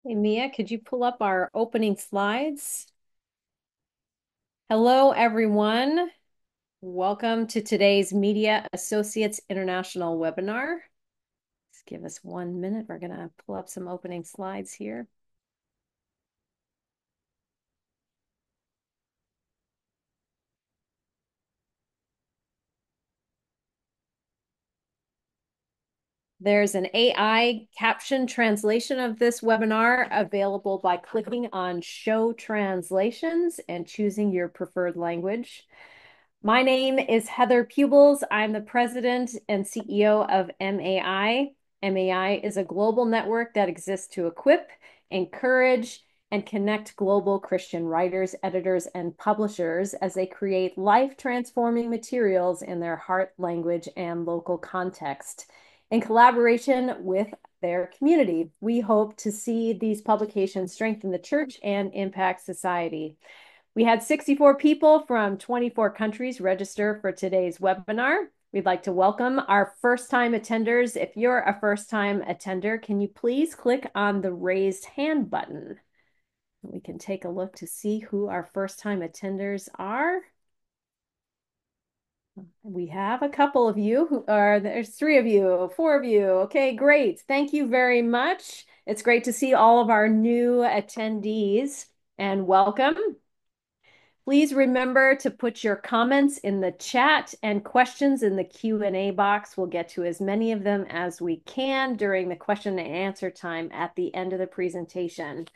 Hey, Mia, could you pull up our opening slides? Hello, everyone. Welcome to today's Media Associates International webinar. Just give us 1 minute. We're going to pull up some opening slides here. There's an AI caption translation of this webinar available by clicking on Show Translations and choosing your preferred language. My name is Heather Pubels. I'm the president and CEO of MAI. MAI is a global network that exists to equip, encourage, and connect global Christian writers, editors, and publishers as they create life-transforming materials in their heart language and local context. In collaboration with their community, we hope to see these publications strengthen the church and impact society. We had 64 people from 24 countries register for today's webinar. We'd like to welcome our first-time attenders. If you're a first-time attender, can you please click on the raised hand button? We can take a look to see who our first-time attenders are. We have a couple of you who are, there's 3 of you, 4 of you. Okay, great. Thank you very much. It's great to see all of our new attendees and welcome. Please remember to put your comments in the chat and questions in the Q&A box. We'll get to as many of them as we can during the question and answer time at the end of the presentation.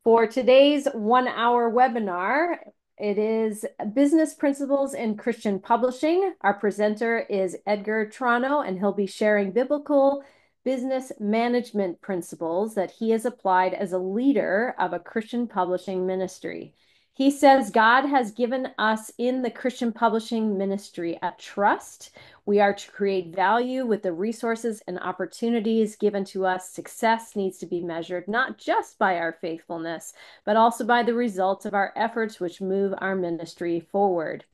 For today's 1-hour webinar, it is Business Principles in Christian Publishing. Our presenter is Edgar Trano, and he'll be sharing biblical business management principles that he has applied as a leader of a Christian publishing ministry. He says God has given us in the Christian publishing ministry a trust. We are to create value with the resources and opportunities given to us. Success needs to be measured not just by our faithfulness, but also by the results of our efforts which move our ministry forward.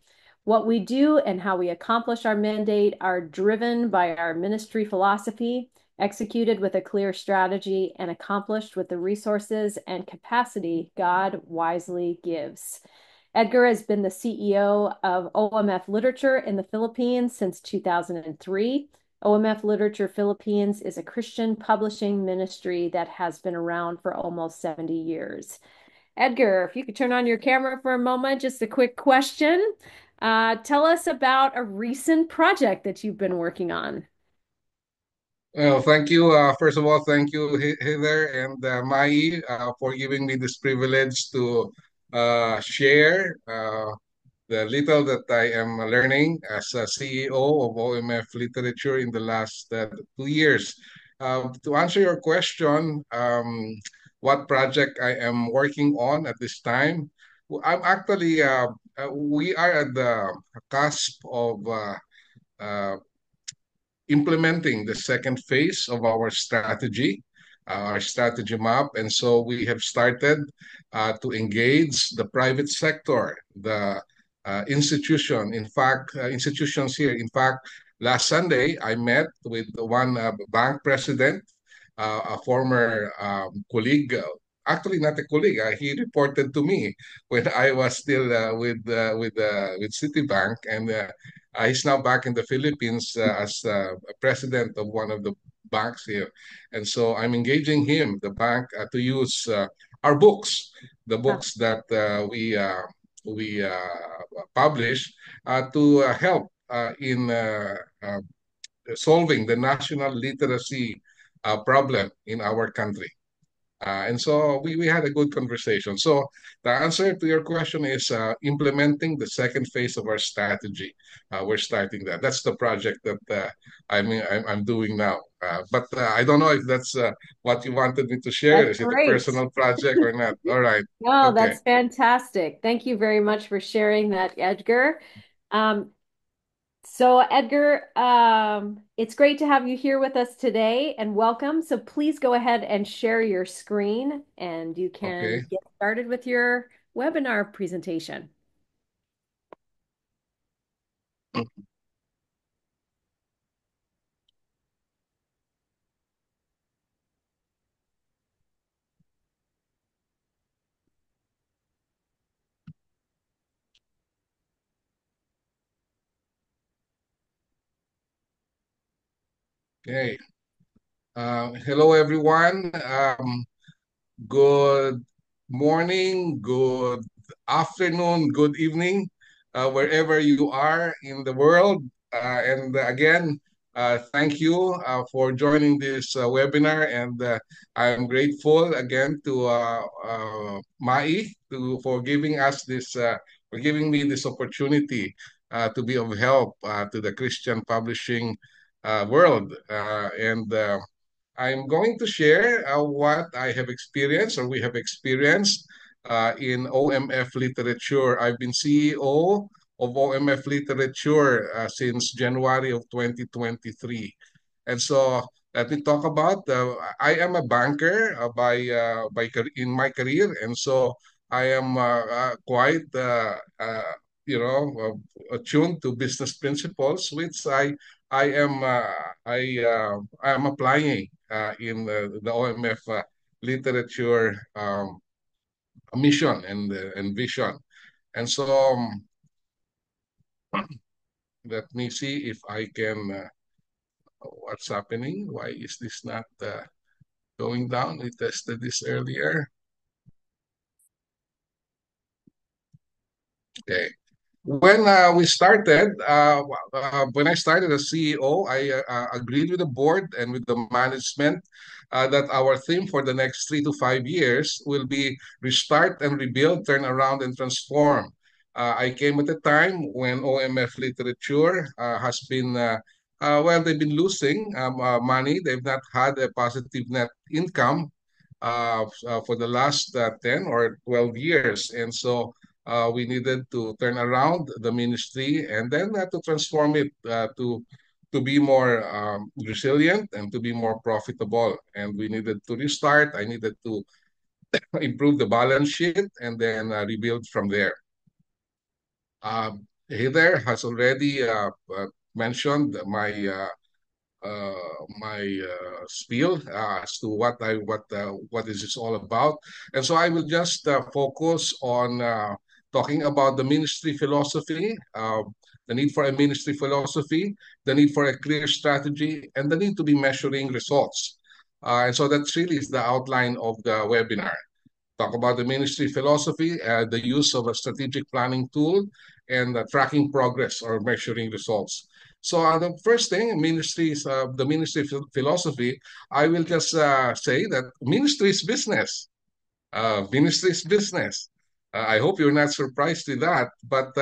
What we do and how we accomplish our mandate are driven by our ministry philosophy, executed with a clear strategy, and accomplished with the resources and capacity God wisely gives. Edgar has been the CEO of OMF Literature in the Philippines since 2003. OMF Literature Philippines is a Christian publishing ministry that has been around for almost 70 years. Edgar, if you could turn on your camera for a moment, just a quick question. Tell us about a recent project that you've been working on. Well, thank you. First of all, thank you, Heather and Mai, for giving me this privilege to share the little that I am learning as a CEO of OMF Literature in the last 2 years. To answer your question, what project I am working on at this time? I'm actually, we are at the cusp of uh, implementing the second phase of our strategy map. And so we have started to engage the private sector, the institutions here. In fact, last Sunday, I met with one bank president, a former colleague. Actually, not a colleague. He reported to me when I was still with Citibank, and he's now back in the Philippines as president of one of the banks here. And so I'm engaging him, the bank, to use our books, the books that we publish, to help in solving the national literacy problem in our country. And so we had a good conversation. So the answer to your question is implementing the second phase of our strategy. We're starting that. That's the project that I'm doing now. But I don't know if that's what you wanted me to share. That's Is it a great. personal project or not? All right. No, Okay. that's fantastic. Thank you very much for sharing that, Edgar. Um, so, Edgar, it's great to have you here with us today and welcome. So, please go ahead and share your screen and you can Okay. get started with your webinar presentation. Okay. Hello, everyone. Good morning, good afternoon, good evening, wherever you are in the world. And again, thank you for joining this webinar. And I'm grateful again to Mai for giving us this, for giving me this opportunity to be of help to the Christian publishing world. And I'm going to share what I have experienced or we have experienced in OMF Literature. I've been CEO of OMF Literature since January of 2023. And so let me talk about I am a banker in my career, and so I am quite attuned to business principles, which I am applying in the OMF literature mission and vision. And so let me see if I can. What's happening? Why is this not going down? We tested this earlier. Okay. When I started as CEO, I agreed with the board and with the management that our theme for the next 3 to 5 years will be restart and rebuild, turn around and transform. I came at a time when OMF literature has been, they've been losing money. They've not had a positive net income for the last 10 or 12 years. And so we needed to turn around the ministry and then to transform it to be more resilient and to be more profitable. And we needed to restart. I needed to improve the balance sheet and then rebuild from there. Heather has already mentioned my spiel as to what is this all about, and so I will just focus on talking about the ministry philosophy, the need for a ministry philosophy, the need for a clear strategy, and the need to be measuring results. And so that really is the outline of the webinar. Talk about the ministry philosophy, the use of a strategic planning tool, and tracking progress or measuring results. So the first thing, the ministry philosophy, I will just say that ministry is business. Ministry is business. I hope you're not surprised with that, but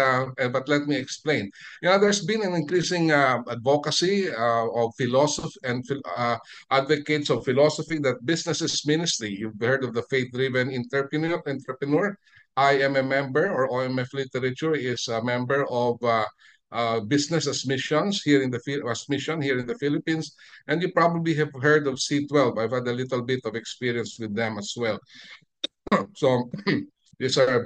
let me explain. There's been an increasing advocacy of philosophy and advocates of philosophy that business is ministry. You've heard of the faith-driven entrepreneur. I am a member, or OMF Literature is a member of Business as Missions here in the Philippines, and you probably have heard of C12. I've had a little bit of experience with them as well. So these are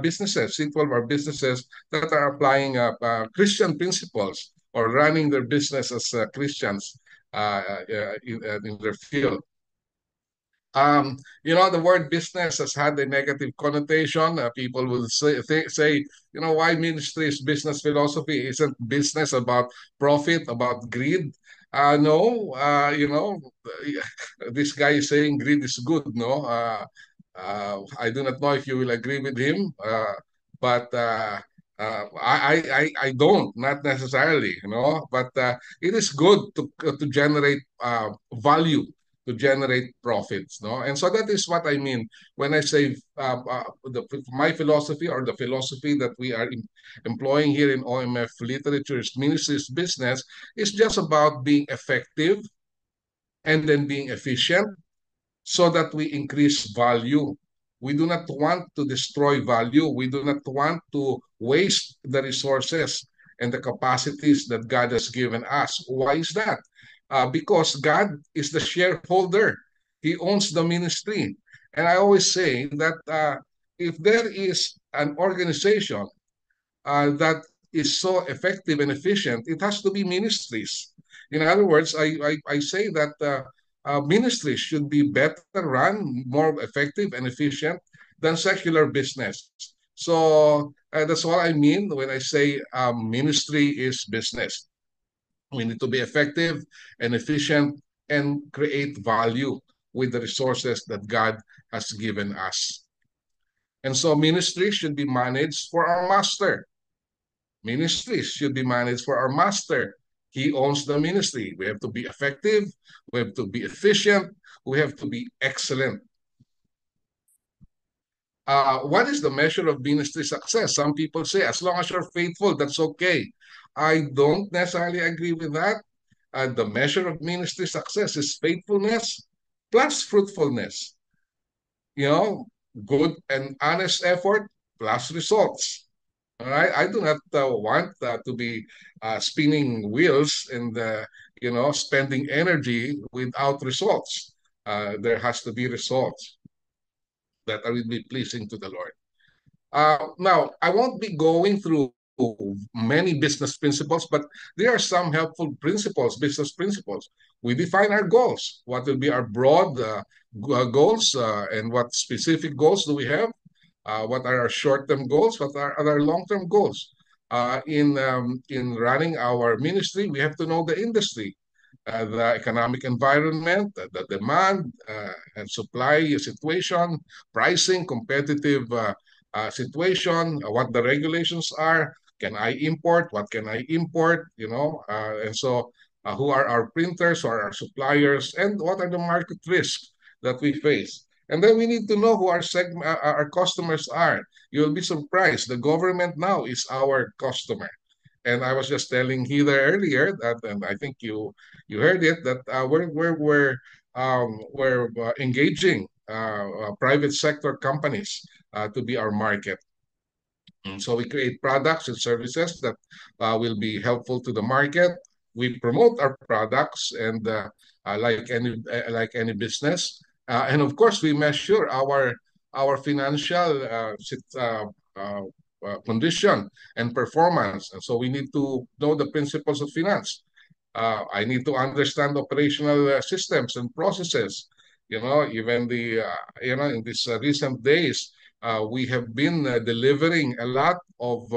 businesses, C12 are businesses that are applying Christian principles or running their business as Christians in their field. The word business has had a negative connotation. People will say, why ministry is business philosophy? Isn't business about profit, about greed? No, this guy is saying greed is good, no? I do not know if you will agree with him, but I don't, not necessarily, but it is good to generate value, to generate profits, no? And so that is what I mean when I say my philosophy, or the philosophy that we are employing here in OMF Literature's Ministries Business, is just about being effective and then being efficient so that we increase value. We do not want to destroy value. We do not want to waste the resources and the capacities that God has given us. Why is that? Because God is the shareholder. He owns the ministry. And I always say that if there is an organization that is so effective and efficient, it has to be ministries. In other words, I say that ministries should be better run, more effective and efficient than secular business. So that's what I mean when I say ministry is business. We need to be effective and efficient and create value with the resources that God has given us. And so ministry should be managed for our master. Ministries should be managed for our master. He owns the ministry. We have to be effective. We have to be efficient. We have to be excellent. What is the measure of ministry success? Some people say, as long as you're faithful, that's okay. I don't necessarily agree with that. The measure of ministry success is faithfulness plus fruitfulness. You know, good and honest effort plus results. All right, I do not want to be spinning wheels and spending energy without results. There has to be results that will be pleasing to the Lord. Now, I won't be going through many business principles, but there are some helpful principles, business principles. We define our goals. What will be our broad goals, and what specific goals do we have? What are our short-term goals? What are our long-term goals? In running our ministry, we have to know the industry, the economic environment, the demand and supply situation, pricing, competitive situation, what the regulations are. Can I import? What can I import? And so who are our printers, who are our suppliers, and what are the market risks that we face? And then we need to know who our customers are. You'll be surprised. The government now is our customer. And I was just telling Heather earlier that, and I think you heard it, that we're engaging private sector companies to be our market. And so we create products and services that will be helpful to the market. We promote our products, and like any business, and of course we measure our financial condition and performance. And so we need to know the principles of finance. I need to understand operational systems and processes. Even in these recent days, we have been delivering a lot of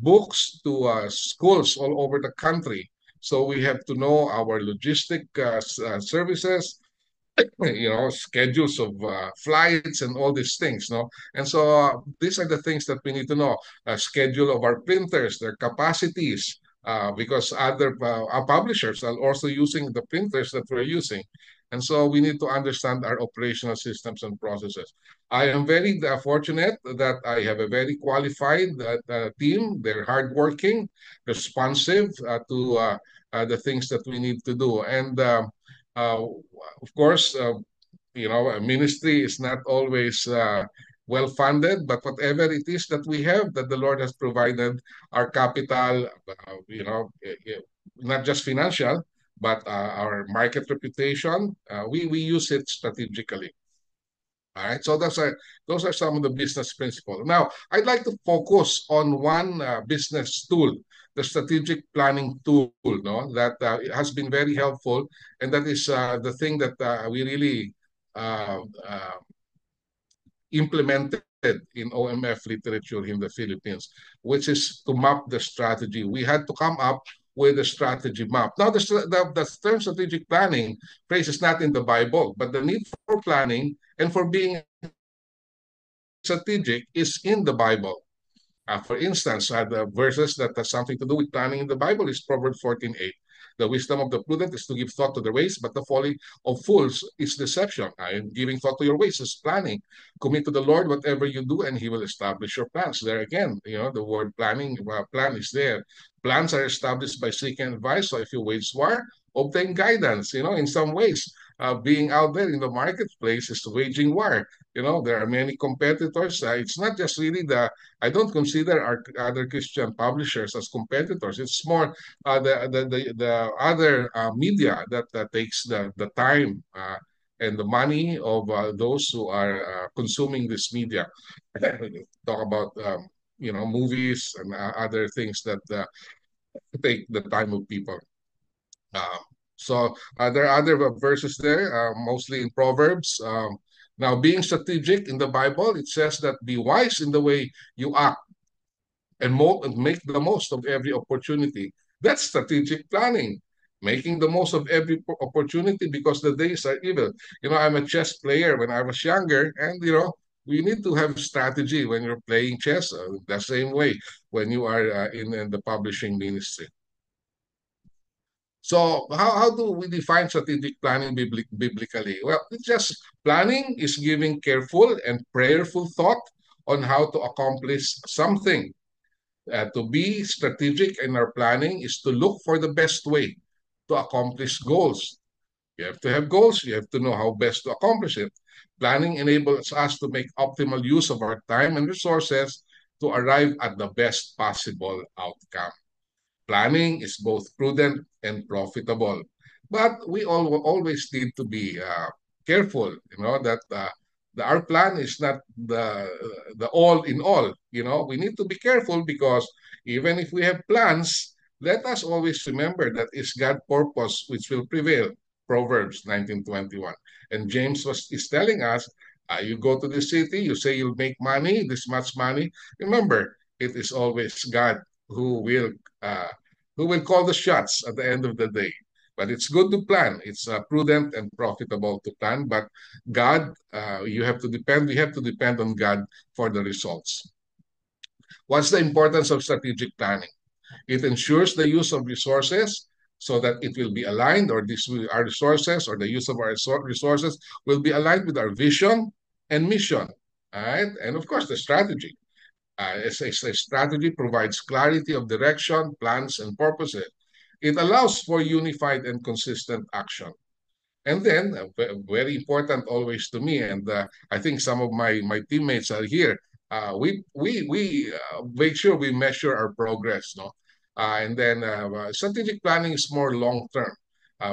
books to schools all over the country. So we have to know our logistic services, schedules of flights and all these things, no? And so these are the things that we need to know. Schedule of our printers, their capacities, because other publishers are also using the printers that we're using. And so we need to understand our operational systems and processes. I am very fortunate that I have a very qualified team. They're hardworking, responsive to the things that we need to do. And uh, of course, a ministry is not always well funded, but whatever it is that we have, that the Lord has provided, our capital, not just financial, but our market reputation, we use it strategically. All right, so those are some of the business principles. Now, I'd like to focus on one business tool, the strategic planning tool, no, that has been very helpful, and that is the thing that we really uh, uh, implemented in OMF literature in the Philippines, which is to map the strategy. We had to come up with a strategy map. Now, the term strategic planning phrase is not in the Bible, but the need for planning and for being strategic is in the Bible. For instance, the verses that has something to do with planning in the Bible is Proverbs 14:8. The wisdom of the prudent is to give thought to their ways, but the folly of fools is deception. And giving thought to your ways is planning. Commit to the Lord whatever you do, and He will establish your plans. There again, the word planning, plan is there. Plans are established by seeking advice. So if you wage war, obtain guidance. In some ways, being out there in the marketplace is waging war. There are many competitors. It's not just really I don't consider our other Christian publishers as competitors. It's more the other media that takes the time and the money of those who are consuming this media. Talk about movies and other things that take the time of people. Uh, so there are other verses there, mostly in Proverbs. Now, being strategic in the Bible, it says that be wise in the way you act and make the most of every opportunity. That's strategic planning, making the most of every opportunity because the days are evil. I'm a chess player when I was younger, and we need to have strategy when you're playing chess. The same way when you are in the publishing ministry. So how do we define strategic planning biblically? Well, it's just planning is giving careful and prayerful thought on how to accomplish something. To be strategic in our planning is to look for the best way to accomplish goals. You have to have goals. You have to know how best to accomplish it. Planning enables us to make optimal use of our time and resources to arrive at the best possible outcome. Planning is both prudent and profitable. But we always need to be careful, that our plan is not the all in all. We need to be careful because even if we have plans, let us always remember that it's God's purpose which will prevail. Proverbs 19:21. And James is telling us, you go to the city, you say you'll make money, this much money. Remember, it is always God who will uh, who will call the shots at the end of the day. But it's good to plan. It's prudent and profitable to plan. But God, you have to depend. We have to depend on God for the results. What's the importance of strategic planning? It ensures the use of resources so that it will be aligned, or our resources or the use of our resources will be aligned with our vision and mission. All right, and of course the strategy. A strategy provides clarity of direction, plans, and purposes. It allows for unified and consistent action. And then, very important always to me, and I think some of my teammates are here. We make sure we measure our progress, no, and then strategic planning is more long term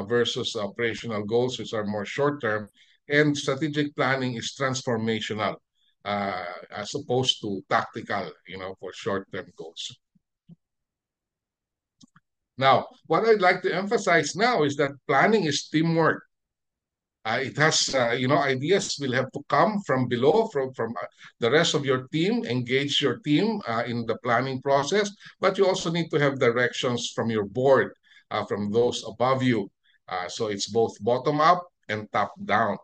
versus operational goals, which are more short term, and strategic planning is transformational as opposed to tactical, for short term goals. Now, what I'd like to emphasize now is that planning is teamwork. It has, ideas will have to come from below, from the rest of your team, engage your team in the planning process, but you also need to have directions from your board, from those above you. So it's both bottom up and top down.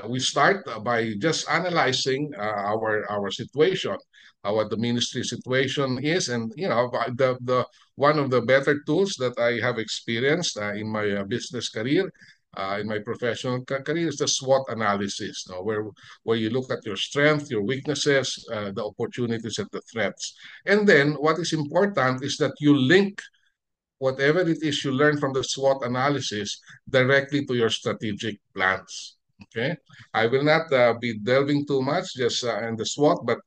We start by just analyzing our situation, what the ministry situation is, and the one of the better tools that I have experienced in my business career, in my professional career, is the SWOT analysis, where you look at your strength, your weaknesses, the opportunities, and the threats. And then what is important is that you link whatever it is you learn from the SWOT analysis directly to your strategic plans. Okay, I will not be delving too much just in the SWOT, but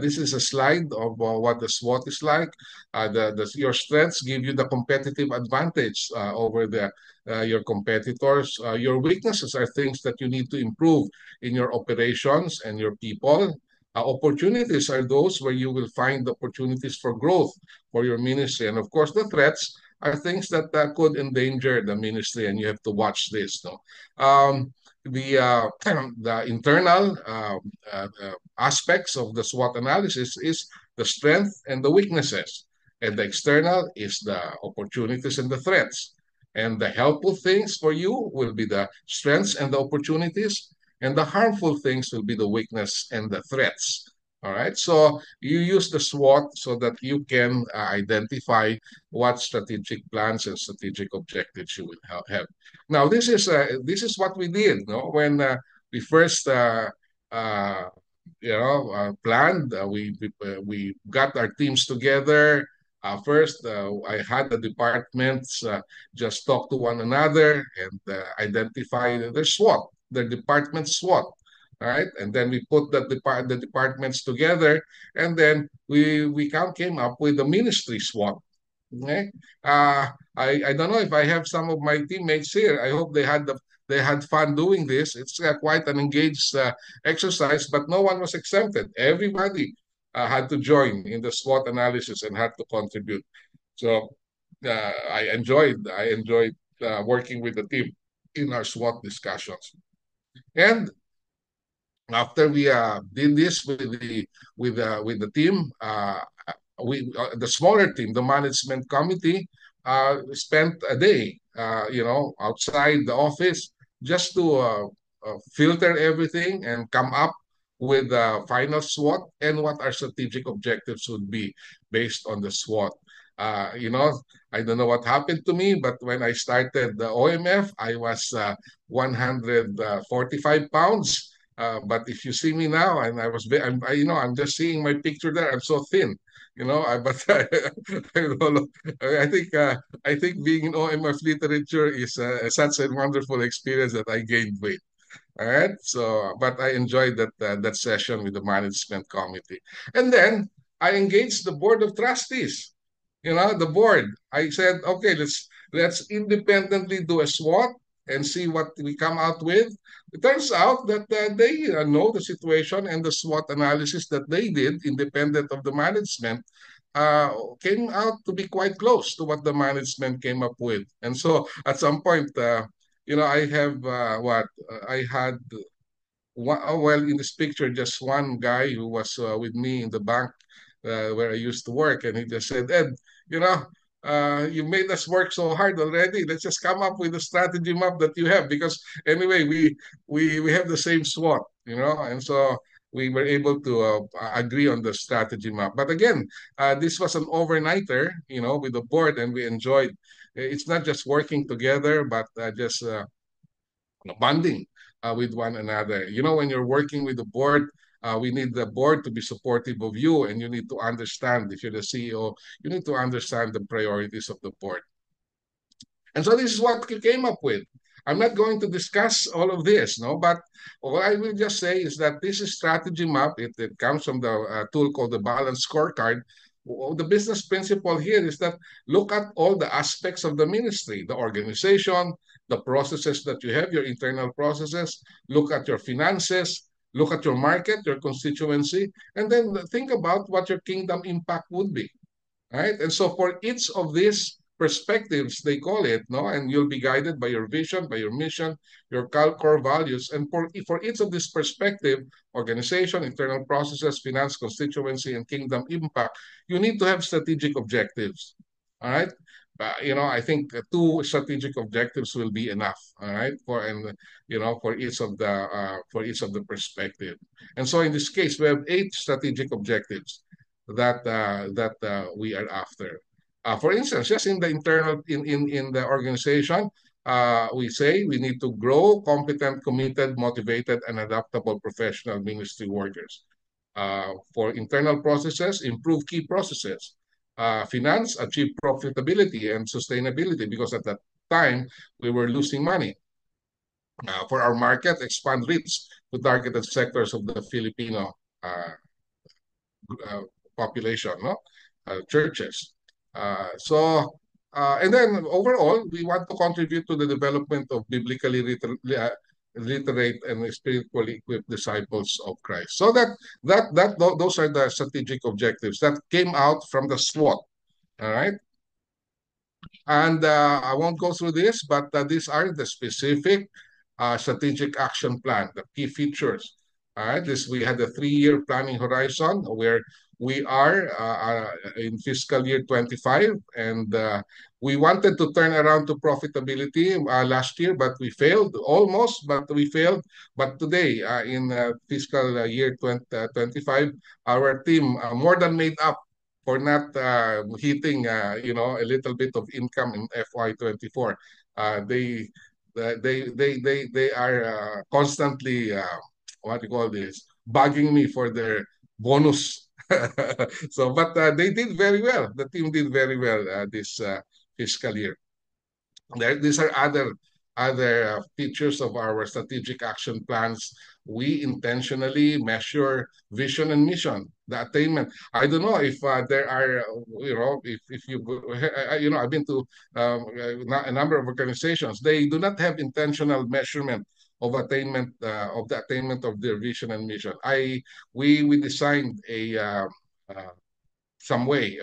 this is a slide of what the SWOT is like. Your strengths give you the competitive advantage over your competitors. Your weaknesses are things that you need to improve in your operations and your people. Opportunities are those where you will find opportunities for growth for your ministry. And of course, the threats are things that could endanger the ministry, and you have to watch this. No, the internal aspects of the SWOT analysis is the strength and the weaknesses, and the external is the opportunities and the threats. And the helpful things for you will be the strengths and the opportunities, and the harmful things will be the weakness and the threats. All right, so you use the SWOT so that you can identify what strategic plans and strategic objectives you will have. Now, this is what we did, no? When we first uh, planned. We got our teams together. First, I had the departments just talk to one another and identify their SWOT, their department SWOT. All right, and then we put the departments together, and then we came up with the ministry SWOT. Okay? I don't know if I have some of my teammates here. I hope they had fun doing this. It's quite an engaged exercise, but no one was exempted. Everybody had to join in the SWOT analysis and had to contribute. So I enjoyed working with the team in our SWOT discussions. And after we did this with the team, the smaller team, the management committee, spent a day, outside the office just to filter everything and come up with a final SWOT and what our strategic objectives would be based on the SWOT. Uh, you know, I don't know what happened to me, but when I started the OMF, I was 145 pounds. But if you see me now, and I'm just seeing my picture there. I'm so thin, but I think I think being in OMF literature is such a wonderful experience that I gained weight. All right. So, but I enjoyed that session with the management committee, and then I engaged the board of trustees. The board. I said, okay, let's independently do a SWOT and see what we come out with. It turns out that they know the situation, and the SWOT analysis that they did, independent of the management, uh, came out to be quite close to what the management came up with. And so, at some point, I have I had well, in this picture, just one guy who was with me in the bank where I used to work, and he just said, "Ed, you know, you made us work so hard already. Let's just come up with a strategy map that you have, because anyway, we have the same SWOT, and so." We were able to agree on the strategy map. But again, this was an overnighter, with the board, and we enjoyed. It's not just working together, but just bonding with one another. When you're working with the board, we need the board to be supportive of you, and you need to understand, if you're the CEO, you need to understand the priorities of the board. And so this is what we came up with. I'm not going to discuss all of this, no, but what I will just say is that this is strategy map. It comes from the tool called the Balance Scorecard. The business principle here is that look at all the aspects of the ministry, the organization, the processes that you have, your internal processes, look at your finances, look at your market, your constituency, and then think about what your kingdom impact would be. Right? And so for each of these perspectives, they call it, no, and you'll be guided by your vision, by your mission, your core values. And for each of this perspective, organization, internal processes, finance, constituency, and kingdom impact, you need to have strategic objectives. All right. I think two strategic objectives will be enough. All right, for each of the perspective. And so in this case, we have 8 strategic objectives that we are after. For instance, just in the internal in the organization, we say we need to grow competent, committed, motivated, and adaptable professional ministry workers. For internal processes, improve key processes. Finance, achieve profitability and sustainability, because at that time we were losing money. For our market, expand reach to targeted sectors of the Filipino uh, uh, population, no? Churches. And then overall, we want to contribute to the development of biblically literate and spiritually equipped disciples of Christ. So those are the strategic objectives that came out from the SWOT. All right. And I won't go through this, but these are the specific strategic action plan, the key features. All right, we had a 3-year planning horizon where we are in fiscal year 25, and we wanted to turn around to profitability last year, but we failed almost, but we failed. But today, in fiscal year 2025, our team more than made up for not hitting, a little bit of income in FY24. They are constantly what do you call this, bugging me for their bonus. So, but they did very well. The team did very well this fiscal year. These are other features of our strategic action plans. We intentionally measure vision and mission, the attainment. I don't know if there are, if you go, I've been to a number of organizations. They do not have intentional measurement of the attainment of their vision and mission. We designed a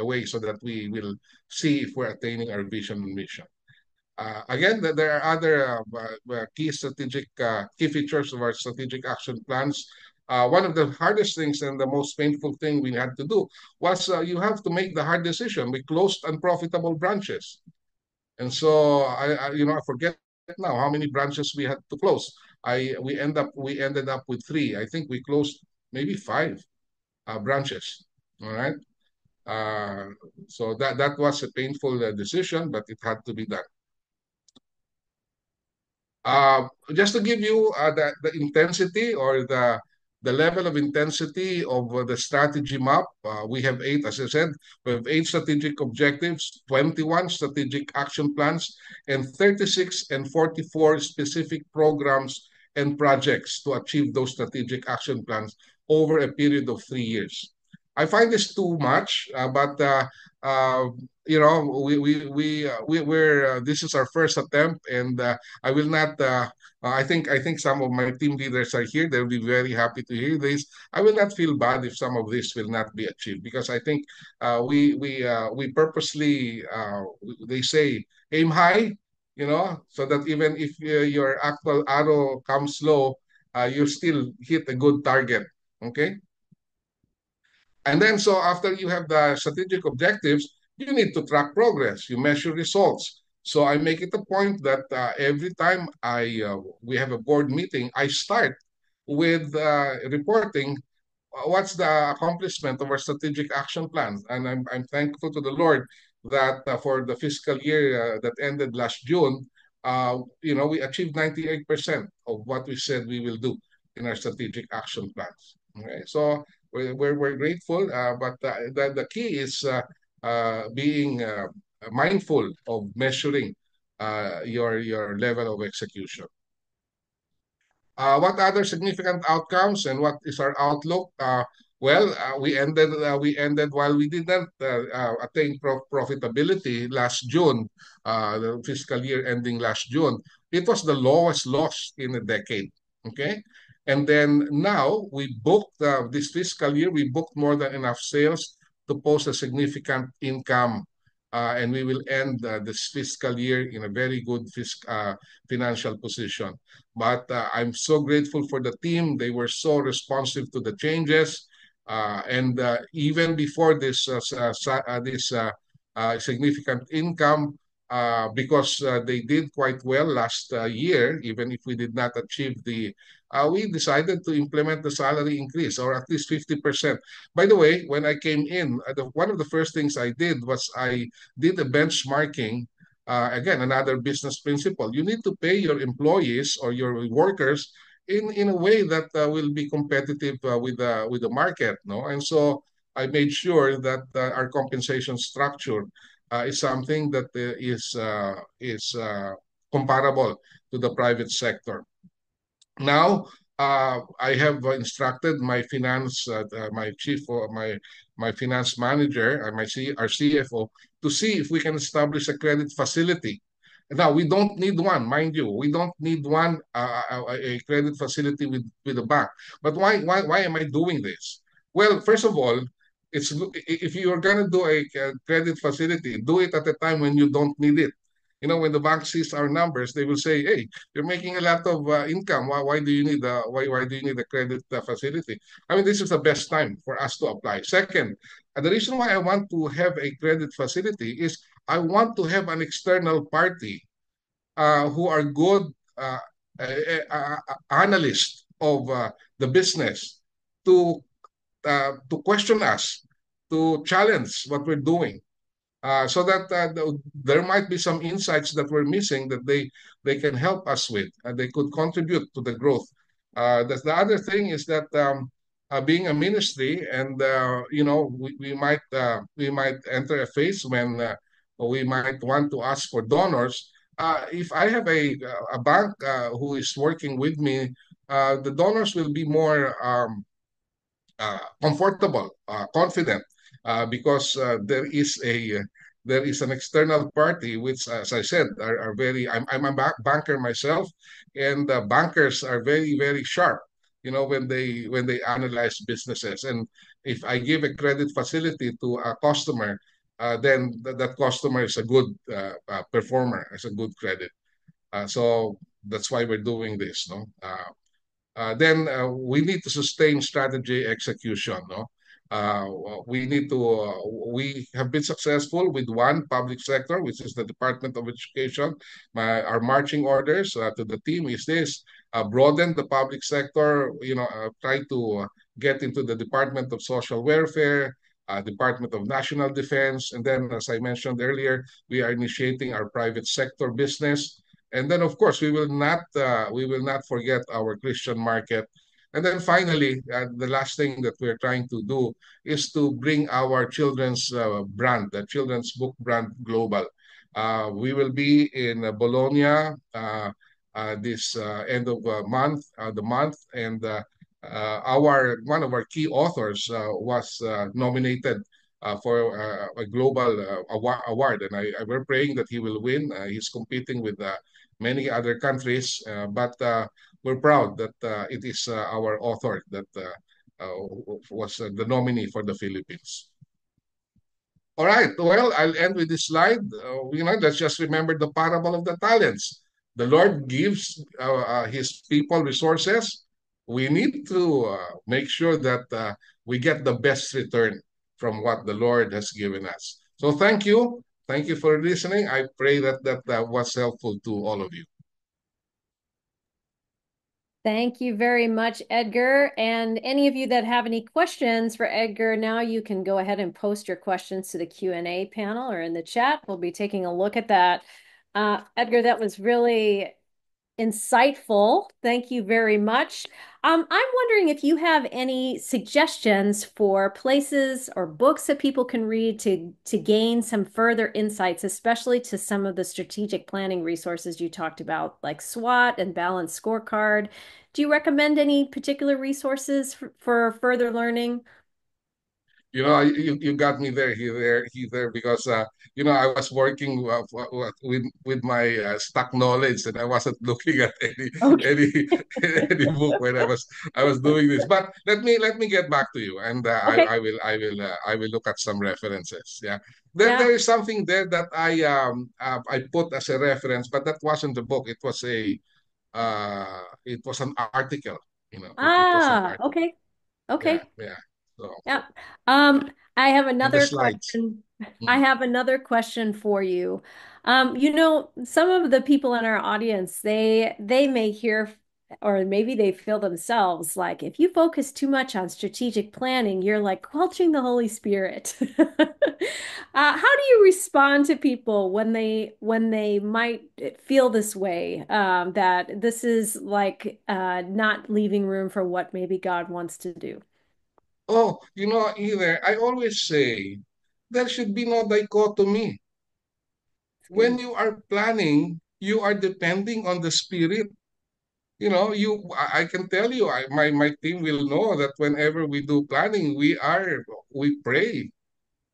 way so that we will see if we're attaining our vision and mission. Again, there are other key features of our strategic action plans. one of the hardest things and the most painful thing we had to do was you have to make the hard decision. We closed unprofitable branches, and so I forget now how many branches we had to close. We ended up with three. I think we closed maybe five branches. All right. Uh, so that was a painful decision, but it had to be done. Just to give you the intensity or the level of intensity of the strategy map, we have eight, as I said, we have eight strategic objectives, 21 strategic action plans, and 36 and 44 specific programs and projects to achieve those strategic action plans over a period of 3 years. I find this too much, but uh, we're this is our first attempt, and I will not. I think some of my team leaders are here. They'll be very happy to hear this. I will not feel bad if some of this will not be achieved because I think we purposely they say aim high, so that even if your actual arrow comes low, you still hit a good target. Okay. And then, so after you have the strategic objectives, you need to track progress. You measure results. So I make it a point that every time we have a board meeting, I start with reporting what's the accomplishment of our strategic action plans. And I'm thankful to the Lord that for the fiscal year that ended last June, we achieved 98% of what we said we will do in our strategic action plans. Okay, so we're grateful, but the key is being mindful of measuring your level of execution. What other significant outcomes and what is our outlook? We ended while we didn't attain profitability last June, the fiscal year ending last June. It was the lowest loss in a decade. Okay, and then now we booked this fiscal year. We booked more than enough sales to post a significant income, and we will end this fiscal year in a very good financial position. But I'm so grateful for the team. They were so responsive to the changes. And even before this significant income, because they did quite well last year, even if we did not achieve we decided to implement the salary increase or at least 50%. By the way, when I came in, one of the first things I did was I did a benchmarking. Again, another business principle. You need to pay your employees or your workers in a way that will be competitive with the market, no? And so I made sure that our compensation structure is something that is comparable to the private sector. Now, I have instructed my chief, my finance manager, and our CFO, to see if we can establish a credit facility. Now, we don't need one, mind you. We don't need a credit facility with a bank. But why am I doing this? Well, first of all, if you are going to do a credit facility, do it at a time when you don't need it. When the bank sees our numbers, they will say, "Hey, you're making a lot of income. Why do you need a credit facility?" I mean, this is the best time for us to apply. Second, the reason why I want to have a credit facility is I want to have an external party who are good analysts of the business to to question us, to challenge what we're doing, so that there might be some insights that we're missing that they can help us with, and they could contribute to the growth. That's the other thing is that being a ministry, and we might enter a phase when we might want to ask for donors. If I have a bank who is working with me, the donors will be more comfortable, confident, because there is an external party which, as I said, are very. I'm a banker myself, and bankers are very very sharp. When they analyze businesses, and if I give a credit facility to a customer, then that customer is a good performer, is a good credit. So that's why we're doing this, no. then we need to sustain strategy execution. No, uh, we need to. We have been successful with one public sector, which is the Department of Education. Our marching orders to the team is this: broaden the public sector. Try to get into the Department of Social Welfare. Department of National Defense, and then, as I mentioned earlier, we are initiating our private sector business, and then, of course, we will not forget our Christian market. And then finally, the last thing that we're trying to do is to bring our children's brand, the children's book brand, global. We will be in Bologna this end of the month, and our one of our key authors was nominated for a global award, and we're praying that he will win. He's competing with many other countries, but we're proud that it is our author that was the nominee for the Philippines. All right, well, I'll end with this slide. Let's just remember the parable of the talents. The Lord gives his people resources. We need to make sure that we get the best return from what the Lord has given us. So thank you. Thank you for listening. I pray that that was helpful to all of you. Thank you very much, Edgar. And any of you that have any questions for Edgar, now you can go ahead and post your questions to the Q&A panel or in the chat. We'll be taking a look at that. Edgar, that was really insightful. Thank you very much. I'm wondering if you have any suggestions for places or books that people can read to gain some further insights, especially to some of the strategic planning resources you talked about, like SWOT and Balanced Scorecard. Do you recommend any particular resources for further learning? You got me there, he there, because I was working with my stock knowledge, and I wasn't looking at Okay. any any book when I was doing this. But let me get back to you, and Okay. I will look at some references. Yeah, there Yeah. is something there that I put as a reference, but that wasn't the book. It was an article. It was an Ah, article. okay. Yeah, Okay. yeah. So Yeah. I have in the another slides. question. I Mm. have another question for you. Some of the people in our audience, they may hear or maybe they feel themselves like if you focus too much on strategic planning, you're like quenching the Holy Spirit. How do you respond to people when they might feel this way, that this is like not leaving room for what maybe God wants to do? Oh, either I always say there should be no dichotomy. It's When good. you are planning, you are depending on the spirit. I can tell you, my team will know that whenever we do planning, we pray.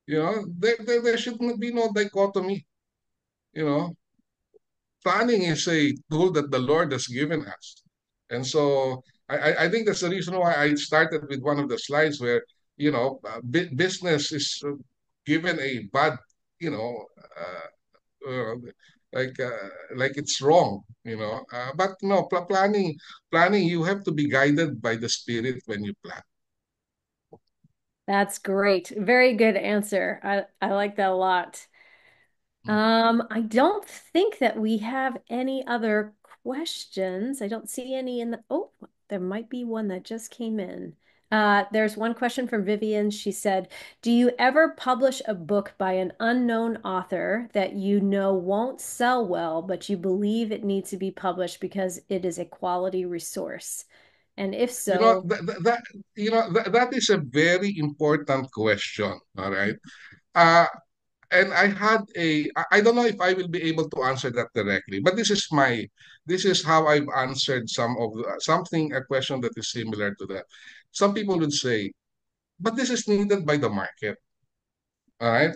There should not be no dichotomy. You know, Planning is a tool that the Lord has given us. And so I think that's the reason why I started with one of the slides where, business is given a bad, you know, uh, like uh, like it's wrong. But no, planning, you have to be guided by the Spirit when you plan. That's great. Very good answer. I like that a lot. I don't think that we have any other questions. I don't see any in oh, there might be one that just came in. There's one question from Vivian. She said, "Do you ever publish a book by an unknown author that you know won't sell well, but you believe it needs to be published because it is a quality resource? And if You know so, that, that that is a very important question. All right. Uh, and I don't know if I will be able to answer that directly, but this is how I've answered something, a question that is similar to that. Some people would say, but this is needed by the market. All right.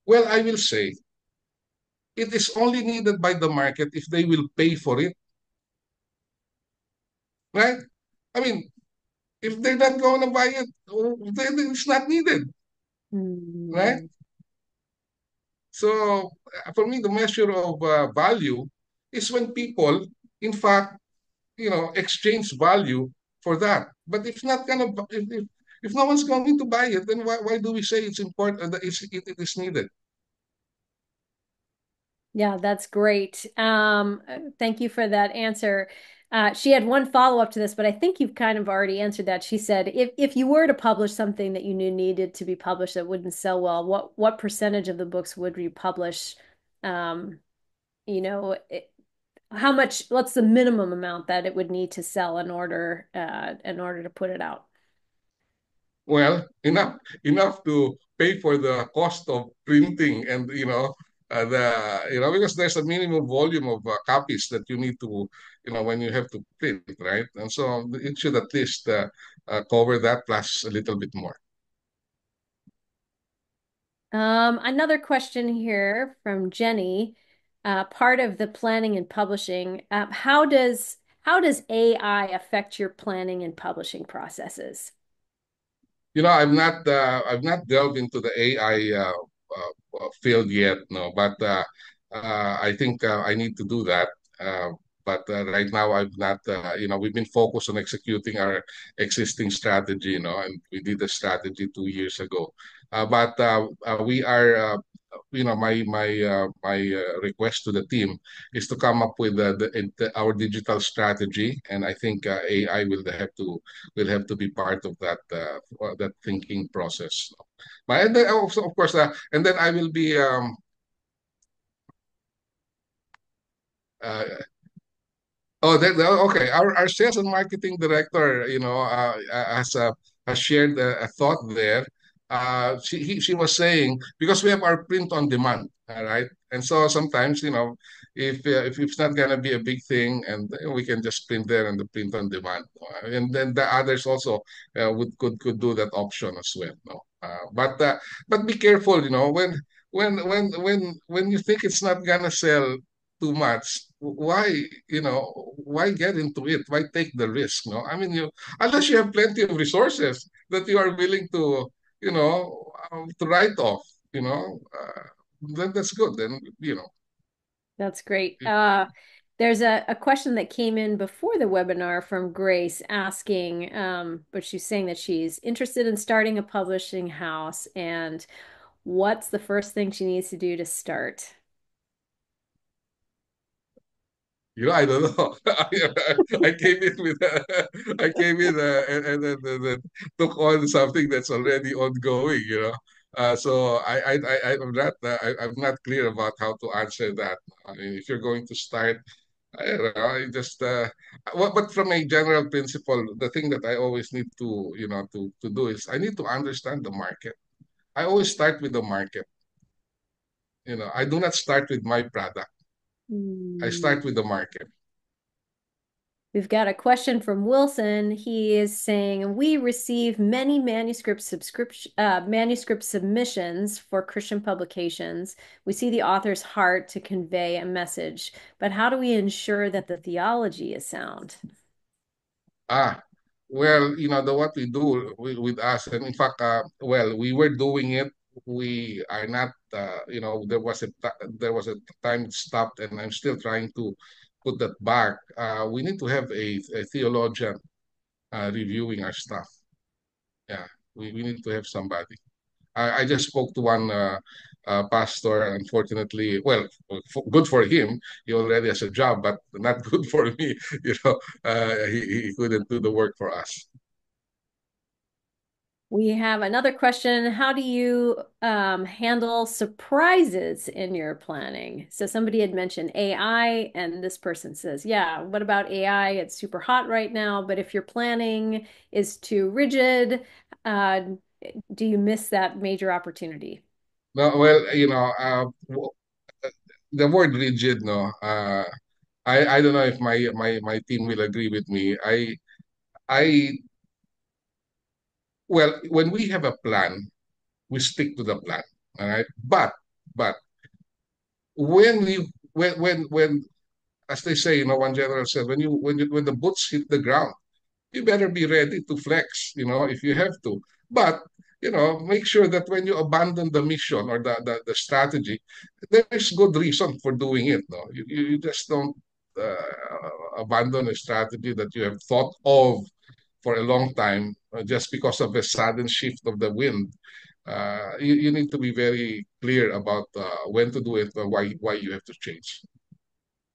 Well, I will say it is only needed by the market if they will pay for it, right? I mean, if they're not going to buy it, then it's not needed, right? hmm, So for me, the measure of value is when people, in fact, exchange value for that. But if not gonna, if no one's going to buy it, then why do we say it's important that it is needed? Yeah, that's great. Thank you for that answer. She had one follow-up to this, but I think you've kind of already answered that. She said, if you were to publish something that you knew needed to be published that wouldn't sell well, what percentage of the books would you publish? Um, you know, how much, what's the minimum amount that it would need to sell in order to put it out? Well, enough to pay for the cost of printing and because there's a minimum volume of copies that you need to when you have to print, right? And so it should at least cover that plus a little bit more. Another question here from Jenny. Part of the planning and publishing, how does AI affect your planning and publishing processes? I've not delved into the AI field yet, no, but I think I need to do that. Uh, but right now, I've not. We've been focused on executing our existing strategy, and we did the strategy 2 years ago. But we are. My request to the team is to come up with our digital strategy, and I think AI will have to be part of that thinking process. But and then also, of course, and then I will be uh, okay. Our sales and marketing director, has shared a thought there. She was saying because we have our print on demand, all right, and so sometimes if it's not gonna be a big thing, and we can just print there and the print on demand, and then the others also would could do that option as well, no. But be careful, when you think it's not gonna sell too much, why get into it? Why take the risk? No, I mean, unless you have plenty of resources that you are willing to write off, then that's good. Then That's great. There's a question that came in before the webinar from Grace asking, but she's saying that she's interested in starting a publishing house and what's the first thing she needs to do to start? I don't know. I came in with I came in and then took on something that's already ongoing. So I'm not clear about how to answer that. I mean, if you're going to start, I don't know. I just but from a general principle, the thing that I always need to do is I need to understand the market. I always start with the market. I do not start with my product. I Hmm. start with the market. We've got a question from Wilson. He is saying, we receive many manuscript submissions for Christian publications. We see the author's heart to convey a message, but how do we ensure that the theology is sound? Ah, well, what we do with us, and in fact, well, we were doing it. We are not, there was a time it stopped, and I'm still trying to put that back. We need to have a theologian reviewing our stuff. Yeah, we need to have somebody. I just spoke to one pastor. Unfortunately, well, good for him. He already has a job, but not good for me. He couldn't do the work for us. We have another question. How do you handle surprises in your planning? So somebody had mentioned AI, and this person says, yeah, what about AI? It's super hot right now, but if your planning is too rigid, uh, do you miss that major opportunity? No, well, the word rigid, no. I don't know if my team will agree with me. I well, when we have a plan, we stick to the plan. All right. But when as they say, one general said, when the boots hit the ground, you better be ready to flex, if you have to. But make sure that when you abandon the mission or the strategy, there is good reason for doing it. No, you just don't. abandon a strategy that you have thought of for a long time just because of a sudden shift of the wind. You need to be very clear about when to do it and why you have to change.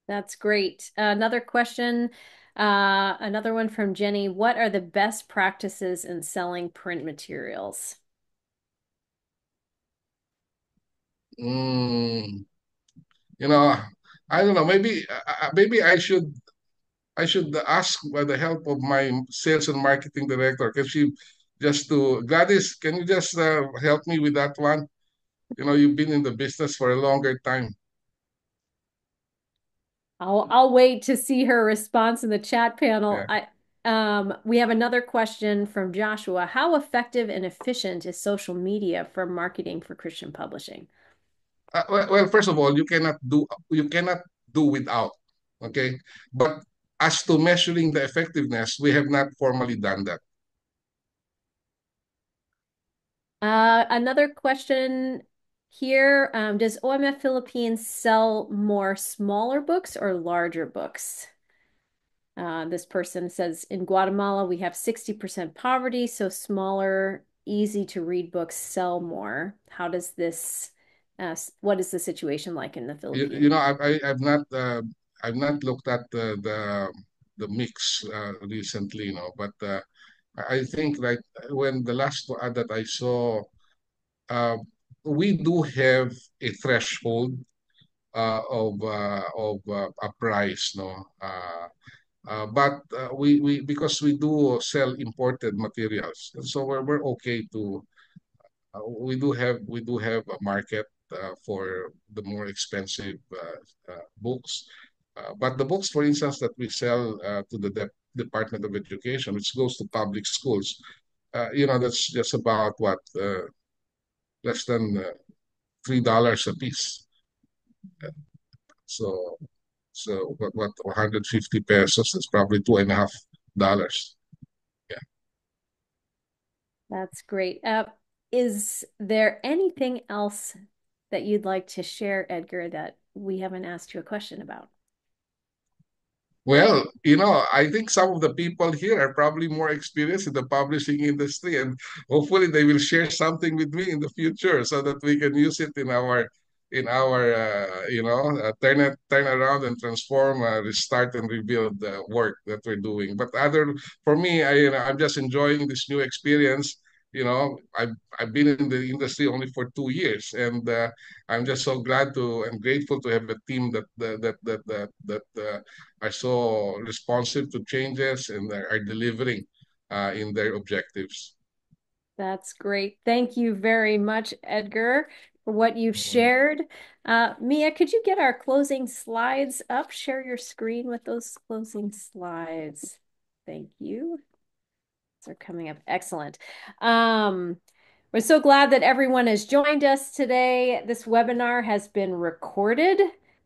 That's great. Another question, another one from Jenny. What are the best practices in selling print materials? Mm, you know, I don't know. Maybe I should ask by the help of my sales and marketing director. Can she just to Gladys? Can you just help me with that one? You've been in the business for a longer time. I'll wait to see her response in the chat panel. Yeah. We have another question from Joshua. How effective and efficient is social media for marketing for Christian publishing? Well, first of all, you cannot do without. Okay, but as to measuring the effectiveness, we have not formally done that. Another question here. Does OMF Philippines sell more smaller books or larger books? This person says in Guatemala, we have 60% poverty, so smaller, easy to read books sell more. What is the situation like in the You Philippines? know, I've not looked at the mix recently, but I think like when the last one that I saw, uh, we do have a threshold of a price, no. But we because we do sell imported materials, so we're okay to we do have a market for the more expensive books. But the books, for instance, that we sell to the Department of Education, which goes to public schools, that's just about what less than $3 a piece. So what 150 pesos is probably $2.50. Yeah. That's great. Is there anything else that you'd like to share, Edgar, that we haven't asked you a question about? Well, I think some of the people here are probably more experienced in the publishing industry, and hopefully they will share something with me in the future so that we can use it in our turn around and transform, restart and rebuild the work that we're doing. But other for me, I'm just enjoying this new experience. I've been in the industry only for 2 years, and I'm just so glad to and grateful to have a team that are so responsive to changes and are delivering in their objectives. That's great. Thank you very much, Edgar, for what you've Mhm. shared. Mia, could you get our closing slides up? Share your screen with those closing slides. Thank you. They're coming up. Excellent. Um, we're so glad that everyone has joined us today. This webinar has been recorded.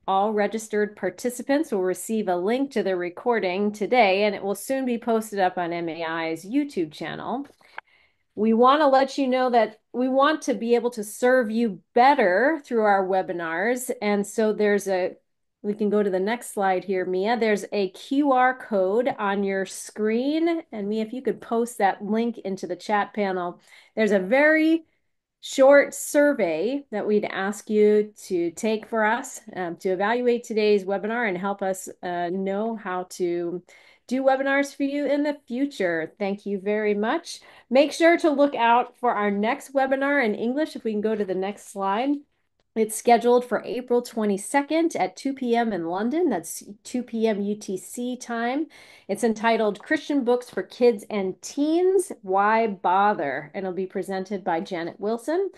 All registered participants will receive a link to the recording today, and it will soon be posted up on MAI's YouTube channel. We want to let you know that we want to be able to serve you better through our webinars. And so we can go to the next slide here, Mia. There's a QR code on your screen. And Mia, if you could post that link into the chat panel, there's a very short survey that we'd ask you to take for us to evaluate today's webinar and help us know how to do webinars for you in the future. Thank you very much. Make sure to look out for our next webinar in English. If we can go to the next slide. It's scheduled for April 22nd at 2 p.m. in London. That's 2 p.m. UTC time. It's entitled Christian Books for Kids and Teens, Why Bother? And it'll be presented by Janet Wilson.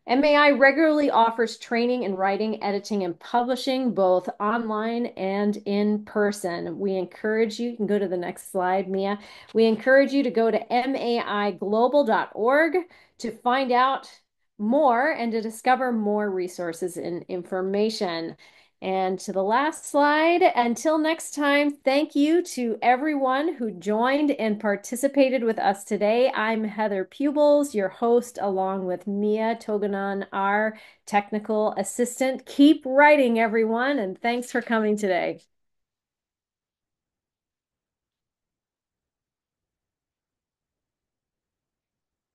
MAI regularly offers training in writing, editing, and publishing, both online and in person. We encourage you can go to the next slide, Mia. We encourage you to go to maiglobal.org to find out more and to discover more resources and information. And to the last slide, until next time, thank you to everyone who joined and participated with us today. I'm Heather Pubels, your host, along with Mia Toganon, our technical assistant. Keep writing, everyone, and thanks for coming today.